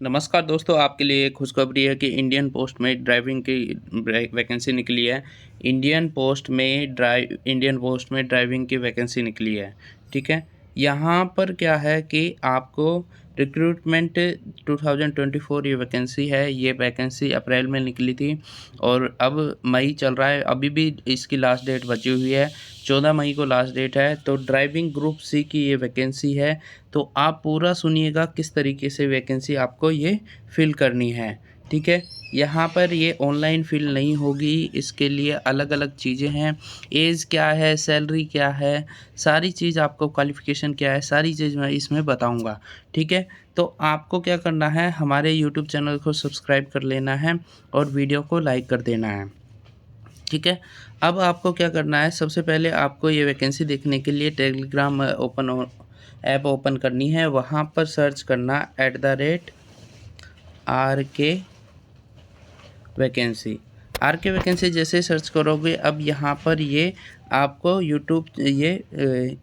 नमस्कार दोस्तों, आपके लिए एक खुशखबरी है कि इंडियन पोस्ट में ड्राइविंग की वैकेंसी निकली है। इंडियन पोस्ट में ड्राइविंग की वैकेंसी निकली है, ठीक है। यहाँ पर क्या है कि आपको रिक्रूटमेंट 2024 ये वैकेंसी है। ये वैकेंसी अप्रैल में निकली थी और अब मई चल रहा है, अभी भी इसकी लास्ट डेट बची हुई है। 14 मई को लास्ट डेट है। तो ड्राइविंग ग्रुप सी की ये वैकेंसी है। तो आप पूरा सुनिएगा किस तरीके से वैकेंसी आपको ये फिल करनी है, ठीक है। यहाँ पर ये ऑनलाइन फिल नहीं होगी, इसके लिए अलग अलग चीज़ें हैं। एज क्या है, सैलरी क्या है, सारी चीज़ आपको, क्वालिफ़िकेशन क्या है, सारी चीज़ मैं इसमें बताऊँगा, ठीक है। तो आपको क्या करना है, हमारे यूट्यूब चैनल को सब्सक्राइब कर लेना है और वीडियो को लाइक कर देना है, ठीक है। अब आपको क्या करना है, सबसे पहले आपको ये वैकेंसी देखने के लिए टेलीग्राम ऐप ओपन करनी है। वहाँ पर सर्च करना @RK वैकेंसी। RK वैकेंसी जैसे सर्च करोगे, अब यहाँ पर ये आपको यूट्यूब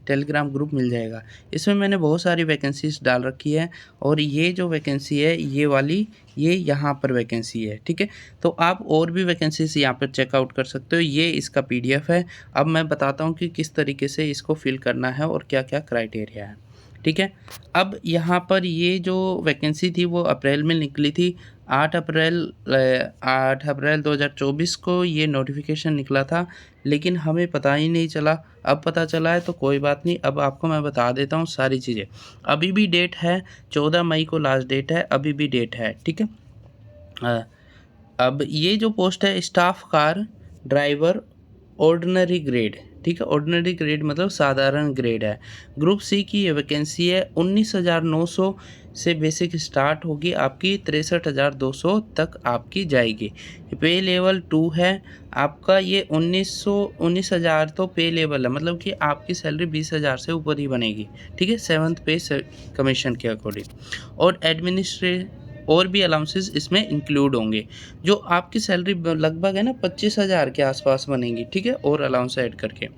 टेलीग्राम ग्रुप मिल जाएगा। इसमें मैंने बहुत सारी वैकेंसीज डाल रखी है और ये जो वैकेंसी है ये वाली, ये यहाँ पर वैकेंसी है, ठीक है। तो आप और भी वैकेंसीज यहाँ पर चेकआउट कर सकते हो। ये इसका PDF है। अब मैं बताता हूँ कि किस तरीके से इसको फिल करना है और क्या क्या क्राइटेरिया है, ठीक है। अब यहाँ पर ये जो वैकेंसी थी वो अप्रैल में निकली थी। 8 अप्रैल 2024 को ये नोटिफिकेशन निकला था, लेकिन हमें पता ही नहीं चला। अब पता चला है तो कोई बात नहीं, अब आपको मैं बता देता हूँ सारी चीज़ें। अभी भी डेट है, 14 मई को लास्ट डेट है, अभी भी डेट है, ठीक है। अब ये जो पोस्ट है, staff car driver ordinary grade, ठीक है। ऑर्डिनरी ग्रेड मतलब साधारण ग्रेड है। ग्रुप सी की ये वैकेंसी है। 19,900 से बेसिक स्टार्ट होगी आपकी, 63,200 तक आपकी जाएगी। पे लेवल 2 है आपका। ये 19,000 तो पे लेवल है, मतलब कि आपकी सैलरी 20,000 से ऊपर ही बनेगी, ठीक है, 7th पे कमीशन के अकॉर्डिंग। और और भी अलाउंसेस इसमें इंक्लूड होंगे। जो आपकी सैलरी लगभग है ना 25,000 के आसपास बनेगी, ठीक है, और अलाउंस ऐड करके।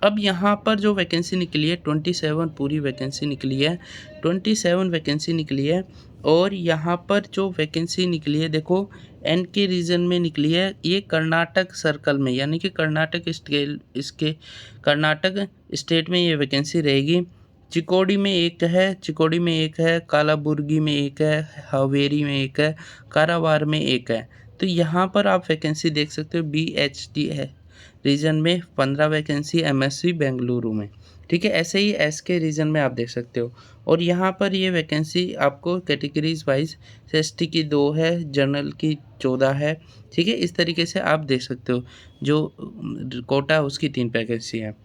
अब यहाँ पर जो वैकेंसी निकली है 27 पूरी वैकेंसी निकली है, 27 वैकेंसी निकली है। और यहाँ पर जो वैकेंसी निकली है देखो, एन के रीजन में निकली है। ये कर्नाटक सर्कल में, यानी कि कर्नाटक स्टेट में ये वैकेंसी रहेगी। चिकोड़ी में एक है, कालाबुर्गी में एक है, हावेरी में एक है, कारावार में एक है। तो यहाँ पर आप वैकेंसी देख सकते हो। BHD है रीजन में 15 वैकेंसी, MSC बेंगलुरु में, ठीक है। ऐसे ही SK रीजन में आप देख सकते हो। और यहाँ पर ये वैकेंसी आपको कैटेगरीज वाइज ST की 2 है, जनरल की 14 है, ठीक है। इस तरीके से आप देख सकते हो। जो कोटा है उसकी 3 वैकेंसी है।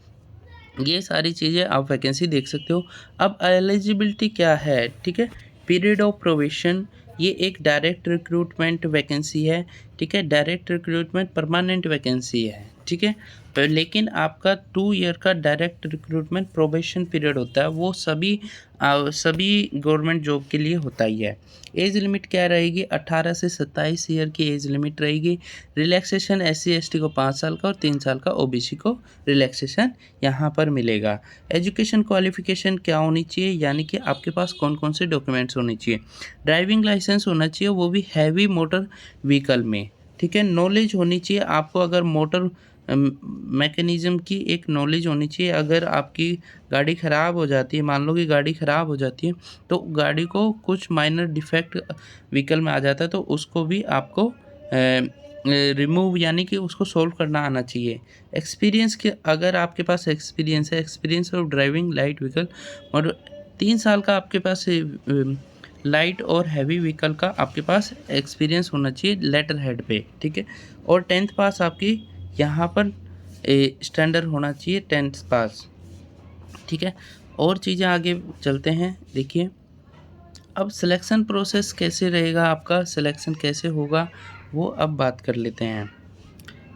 ये सारी चीज़ें आप वैकेंसी देख सकते हो। अब एलिजिबिलिटी क्या है, ठीक है। पीरियड ऑफ प्रोविशन, ये एक डायरेक्ट रिक्रूटमेंट वैकेंसी है, ठीक है। डायरेक्ट रिक्रूटमेंट परमानेंट वैकेंसी है, ठीक है। पर लेकिन आपका 2 ईयर का डायरेक्ट रिक्रूटमेंट प्रोबेशन पीरियड होता है, वो सभी गवर्नमेंट जॉब के लिए होता ही है। एज लिमिट क्या रहेगी, 18 से 27 ईयर की एज लिमिट रहेगी। रिलैक्सेशन SC ST को 5 साल का और 3 साल का OBC को रिलैक्सेशन यहाँ पर मिलेगा। एजुकेशन क्वालिफिकेशन क्या होनी चाहिए, यानी कि आपके पास कौन कौन से डॉक्यूमेंट्स होने चाहिए। ड्राइविंग लाइसेंस होना चाहिए, वो भी हैवी मोटर व्हीकल में, ठीक है। नॉलेज होनी चाहिए आपको, अगर मोटर मैकेनिज़्म की एक नॉलेज होनी चाहिए। अगर आपकी गाड़ी ख़राब हो जाती है, मान लो कि गाड़ी ख़राब हो जाती है, तो गाड़ी को कुछ माइनर डिफेक्ट व्हीकल में आ जाता है, तो उसको भी आपको रिमूव, यानी कि उसको सोल्व करना आना चाहिए। एक्सपीरियंस के, अगर आपके पास एक्सपीरियंस है, experience of driving light vehicle, और 3 साल का आपके पास लाइट और हैवी व्हीकल का आपके पास एक्सपीरियंस होना चाहिए लेटर हेड पे, ठीक है। और 10th पास आपकी यहाँ पर स्टैंडर्ड होना चाहिए, 10th पास, ठीक है। और चीज़ें आगे चलते हैं, देखिए। अब सिलेक्शन प्रोसेस कैसे रहेगा, आपका सिलेक्शन कैसे होगा, वो अब बात कर लेते हैं।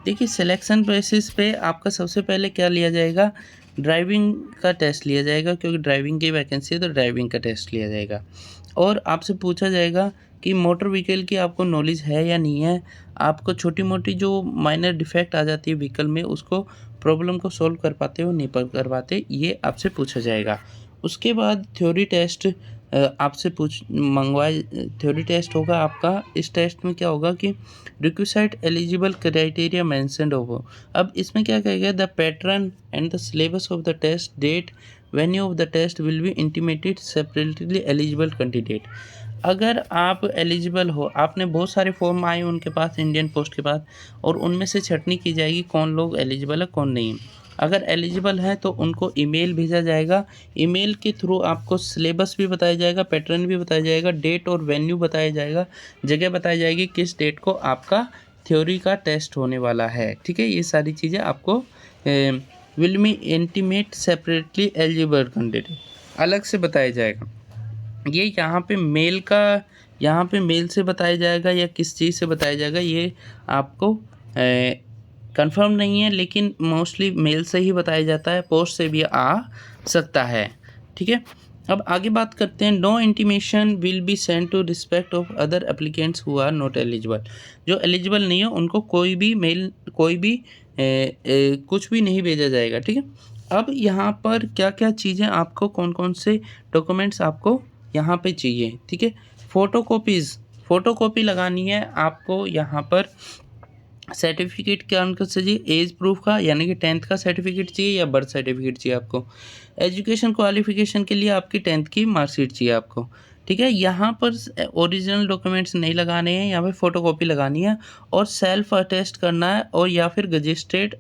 देखिए, सिलेक्शन बेसिस पे आपका सबसे पहले क्या लिया जाएगा, ड्राइविंग का टेस्ट लिया जाएगा, क्योंकि ड्राइविंग की वैकेंसी है तो ड्राइविंग का टेस्ट लिया जाएगा। और आपसे पूछा जाएगा कि मोटर व्हीकल की आपको नॉलेज है या नहीं है। आपको छोटी मोटी जो माइनर डिफेक्ट आ जाती है व्हीकल में, उसको प्रॉब्लम को सॉल्व कर पाते हो नहीं कर पाते, ये आपसे पूछा जाएगा। उसके बाद थ्योरी टेस्ट आपसे मंगवाए थ्योरी टेस्ट होगा आपका। इस टेस्ट में क्या होगा कि रिक्विसाइट एलिजिबल क्राइटेरिया मेंशन्ड होगा। अब इसमें क्या कहेगा, the pattern and the syllabus of the test, date, venue of the test will be intimated separately eligible candidate. अगर आप एलिजिबल हो, आपने बहुत सारे फॉर्म आए उनके पास, इंडियन पोस्ट के पास, और उनमें से छटनी की जाएगी कौन लोग एलिजिबल है कौन नहीं। अगर एलिजिबल है तो उनको ईमेल भेजा जाएगा। ईमेल के थ्रू आपको सिलेबस भी बताया जाएगा, पैटर्न भी बताया जाएगा, डेट और वेन्यू बताया जाएगा, जगह बताई जाएगी किस डेट को आपका थ्योरी का टेस्ट होने वाला है। ठीक है, ये सारी चीज़ें आपको will me intimate separately eligible candidate अलग से बताया जाएगा। ये यहाँ पे मेल से बताया जाएगा या किस चीज़ से बताया जाएगा ये आपको कंफर्म नहीं है, लेकिन मोस्टली मेल से ही बताया जाता है, पोस्ट से भी आ सकता है। ठीक है, अब आगे बात करते हैं। No intimation will be send to respect of other applicants who are not eligible. जो एलिजिबल नहीं है उनको कोई भी मेल, कोई भी कुछ भी नहीं भेजा जाएगा। ठीक है, अब यहाँ पर क्या क्या चीज़ें आपको, कौन कौन से डॉक्यूमेंट्स आपको यहाँ पे चाहिए। ठीक है, फोटोकॉपी लगानी है आपको। यहाँ पर सर्टिफिकेट क्या उनका चाहिए, एज प्रूफ का, यानी कि 10th का सर्टिफिकेट चाहिए या बर्थ सर्टिफिकेट चाहिए आपको। एजुकेशन क्वालिफिकेशन के लिए आपकी 10th की मार्कशीट चाहिए आपको। ठीक है, यहाँ पर ओरिजिनल डॉक्यूमेंट्स नहीं लगाने हैं, यहाँ पे फ़ोटोकॉपी लगानी है और सेल्फ अटेस्ट करना है, और या फिर रजिस्ट्रेड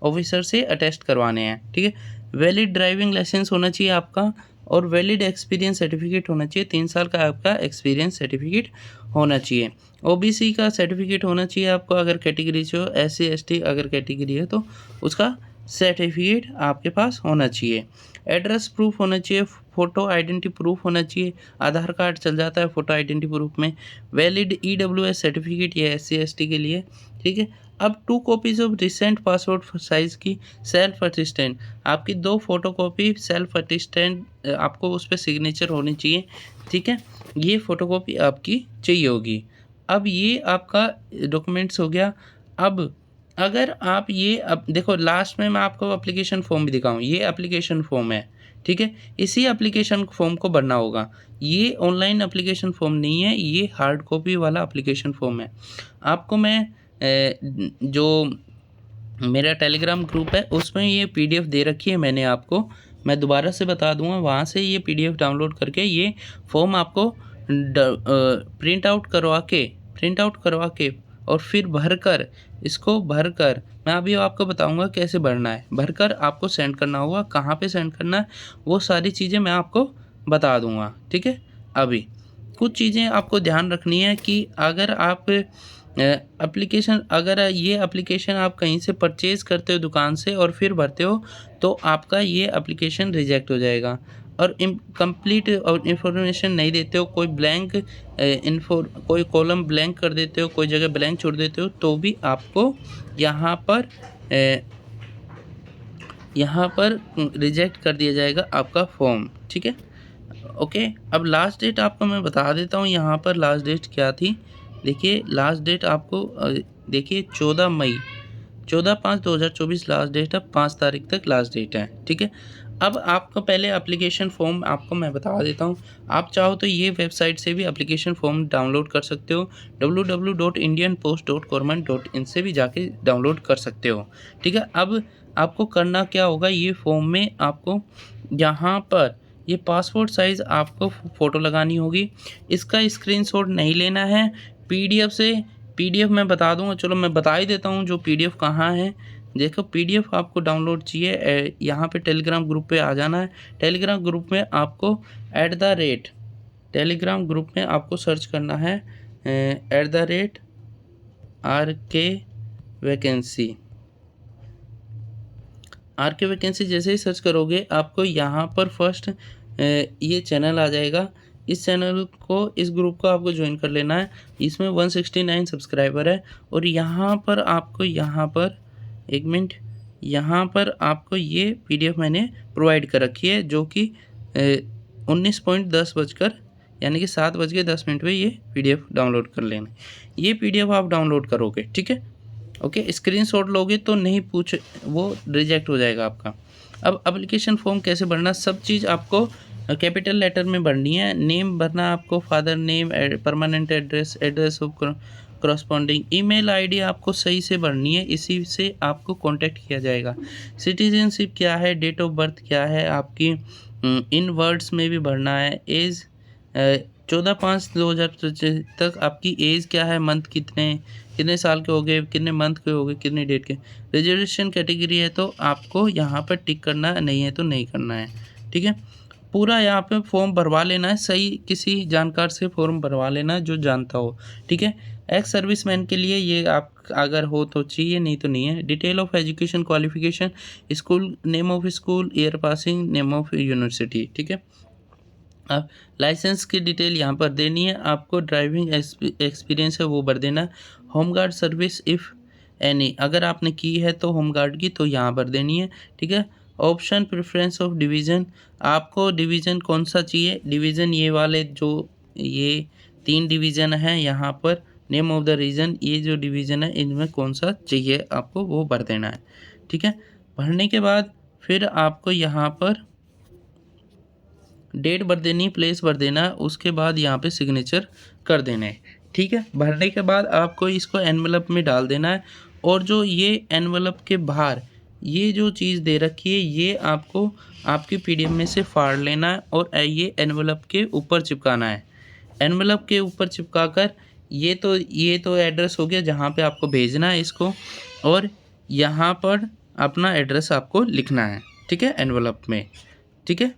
ऑफिसर से अटेस्ट करवाने हैं। ठीक है, वैलिड ड्राइविंग लाइसेंस होना चाहिए आपका, और वैलिड एक्सपीरियंस सर्टिफिकेट होना चाहिए। 3 साल का आपका एक्सपीरियंस सर्टिफिकेट होना चाहिए। ओबीसी का सर्टिफिकेट होना चाहिए आपको, अगर कैटेगरी से हो। SC ST अगर कैटेगरी है तो उसका सर्टिफिकेट आपके पास होना चाहिए। एड्रेस प्रूफ होना चाहिए, फ़ोटो आइडेंटिटी प्रूफ होना चाहिए। आधार कार्ड चल जाता है फ़ोटो आइडेंटिटी प्रूफ में। वैलिड EWS सर्टिफिकेट ये SC ST के लिए। ठीक है, अब 2 copies of recent passport size की सेल्फ अटेस्टेंट, आपकी 2 फोटोकॉपी सेल्फ अटेस्टेंट, आपको उस पर सिग्नेचर होनी चाहिए। ठीक है, ये फ़ोटोकॉपी आपकी चाहिए होगी। अब ये आपका डॉक्यूमेंट्स हो गया। अब अगर आप ये, अब देखो लास्ट में मैं आपको एप्लीकेशन फॉर्म भी दिखाऊँ, ये एप्लीकेशन फॉर्म है। ठीक है, इसी एप्लीकेशन फॉर्म को भरना होगा। ये ऑनलाइन एप्लीकेशन फॉर्म नहीं है, ये हार्ड कॉपी वाला एप्लीकेशन फॉर्म है। आपको मैं जो मेरा टेलीग्राम ग्रुप है उसमें ये PDF दे रखी है मैंने आपको, मैं दोबारा से बता दूंगा, वहाँ से ये PDF डाउनलोड करके ये फॉर्म आपको प्रिंट आउट करवा के और फिर इसको भरकर मैं अभी आपको बताऊंगा कैसे भरना है। भरकर आपको सेंड करना होगा, कहाँ पे सेंड करना है वो सारी चीज़ें मैं आपको बता दूंगा। ठीक है, अभी कुछ चीज़ें आपको ध्यान रखनी है कि अगर आप अगर ये एप्लीकेशन आप कहीं से परचेज़ करते हो दुकान से और फिर भरते हो तो आपका ये एप्लीकेशन रिजेक्ट हो जाएगा। और कंप्लीट इंफॉर्मेशन नहीं देते हो, कोई ब्लैंक कोई कॉलम ब्लैंक कर देते हो, कोई जगह ब्लैंक छोड़ देते हो, तो भी आपको यहाँ पर रिजेक्ट कर दिया जाएगा आपका फॉर्म। ठीक है, ओके। अब लास्ट डेट आपको मैं बता देता हूँ, यहाँ पर लास्ट डेट क्या थी। देखिए लास्ट डेट आपको देखिए 14/5/2024 लास्ट डेट है, 5 तारीख तक लास्ट डेट है। ठीक है, अब आपको पहले एप्लीकेशन फॉर्म आपको मैं बता देता हूँ। आप चाहो तो ये वेबसाइट से भी एप्लीकेशन फॉर्म डाउनलोड कर सकते हो, www.indianpost.government.in से भी जाके डाउनलोड कर सकते हो। ठीक है, अब आपको करना क्या होगा, ये फॉर्म में आपको यहाँ पर ये पासपोर्ट साइज़ आपको फ़ोटो लगानी होगी। इसका स्क्रीनशॉट नहीं लेना है, PDF से। PDF मैं बता दूंगा, चलो मैं बता ही देता हूँ जो PDF कहाँ है। देखो PDF आपको डाउनलोड चाहिए, यहाँ पे टेलीग्राम ग्रुप पे आ जाना है। टेलीग्राम ग्रुप में आपको टेलीग्राम ग्रुप में आपको सर्च करना है RK वैकेंसी। जैसे ही सर्च करोगे आपको यहाँ पर फर्स्ट ये चैनल आ जाएगा। इस चैनल को, इस ग्रुप को आपको ज्वाइन कर लेना है। इसमें 169 सब्सक्राइबर है। और यहाँ पर आपको एक मिनट, यहाँ पर आपको ये PDF मैंने प्रोवाइड कर रखी है, जो कि 19:10 बजकर यानी कि 7:10 पे ये PDF डाउनलोड कर लेना। ये PDF आप डाउनलोड करोगे, ठीक है, ओके। स्क्रीनशॉट लोगे तो नहीं वो रिजेक्ट हो जाएगा आपका। अब एप्लीकेशन फॉर्म कैसे भरना, सब चीज़ आपको कैपिटल लेटर में भरनी है। नेम भरना आपको, father name, permanent address, address of corresponding, email ID आपको सही से भरनी है, इसी से आपको कांटेक्ट किया जाएगा। सिटीजनशिप क्या है, डेट ऑफ बर्थ क्या है आपकी, इन वर्ड्स में भी भरना है। एज 14/5/2025 तक आपकी एज क्या है, मंथ कितने साल के हो गए, कितने मंथ के हो गए, कितने डेट के। रिजर्वेशन कैटेगरी है तो आपको यहाँ पर टिक करना है, नहीं है तो नहीं करना है, ठीक है। पूरा यहाँ पे फॉर्म भरवा लेना है, सही किसी जानकार से फॉर्म भरवा लेना है जो जानता हो, ठीक है। एक्स सर्विसमैन के लिए ये आप अगर हो तो चाहिए, नहीं तो नहीं है। Detail of education qualification, school name of school, year passing, name of university, ठीक है। अब लाइसेंस की डिटेल यहाँ पर देनी है आपको। ड्राइविंग एक्सपीरियंस है वो भर देना। Home guard service if any, अगर आपने की है तो होम गार्ड की तो यहाँ पर देनी है, ठीक है। ऑप्शन प्रेफरेंस ऑफ डिवीज़न, आपको डिवीज़न कौन सा चाहिए, डिवीज़न ये वाले जो ये 3 डिवीज़न हैं यहाँ पर। नेम ऑफ द रीजन, ये जो डिवीज़न है इनमें कौन सा चाहिए आपको वो भर देना है, ठीक है। भरने के बाद फिर आपको यहाँ पर डेट भर देनी, प्लेस भर देना, उसके बाद यहाँ पे सिग्नेचर कर देना है, ठीक है। भरने के बाद आपको इसको एनवेलप में डाल देना है। और जो ये एनवेलप के बाहर ये जो चीज़ दे रखी है ये आपको आपकी पीडीएफ में से फाड़ लेना है और ये एनवेलप के ऊपर चिपकाना है। एनवेलप के ऊपर चिपका कर ये तो एड्रेस हो गया जहाँ पे आपको भेजना है इसको, और यहाँ पर अपना एड्रेस आपको लिखना है, ठीक है, एनवेलप में, ठीक है।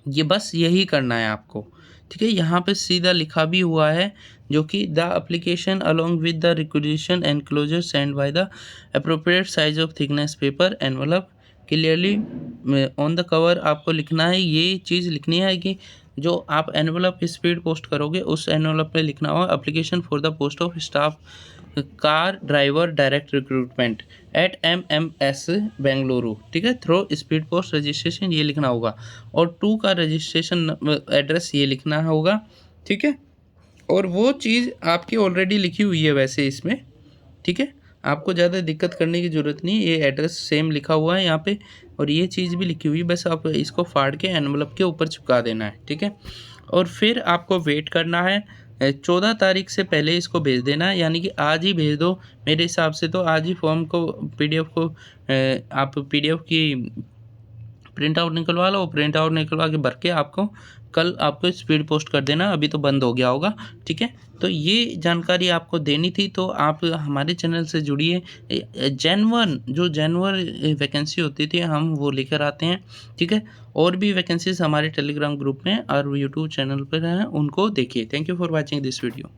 ये बस यही करना है आपको, ठीक है। यहाँ पे सीधा लिखा भी हुआ है जो कि the application along with the requisition enclosure send by the appropriate size of thickness paper envelope clearly on the cover, आपको लिखना है, ये चीज़ लिखनी है कि जो आप एनवलप स्पीड पोस्ट करोगे उस एनवलप में लिखना हो application for the post of staff car driver direct recruitment at MMS Bengaluru, ठीक है, थ्रो स्पीड पोस्ट रजिस्ट्रेशन, ये लिखना होगा। और 2 का रजिस्ट्रेशन एड्रेस ये लिखना होगा, ठीक है। और वो चीज़ आपकी ऑलरेडी लिखी हुई है वैसे इसमें, ठीक है। आपको ज़्यादा दिक्कत करने की ज़रूरत नहीं है, ये एड्रेस सेम लिखा हुआ है यहाँ पे और ये चीज़ भी लिखी हुई है, बस आप इसको फाड़ के एनवलप के ऊपर चिपका देना है, ठीक है। और फिर आपको वेट करना है, 14 तारीख से पहले इसको भेज देना है, यानी कि आज ही भेज दो मेरे हिसाब से तो। आज ही फॉर्म को पीडीएफ को आप पीडीएफ की प्रिंट आउट निकलवा लो, प्रिंट आउट निकलवा के भर के आपको कल आपको स्पीड पोस्ट कर देना, अभी तो बंद हो गया होगा, ठीक है। तो ये जानकारी आपको देनी थी, तो आप हमारे चैनल से जुड़िए। जेन्युइन वैकेंसी होती थी हम वो लेकर आते हैं, ठीक है। और भी वैकेंसीज हमारे टेलीग्राम ग्रुप में और यूट्यूब चैनल पर हैं, उनको देखिए। Thank you for watching this video.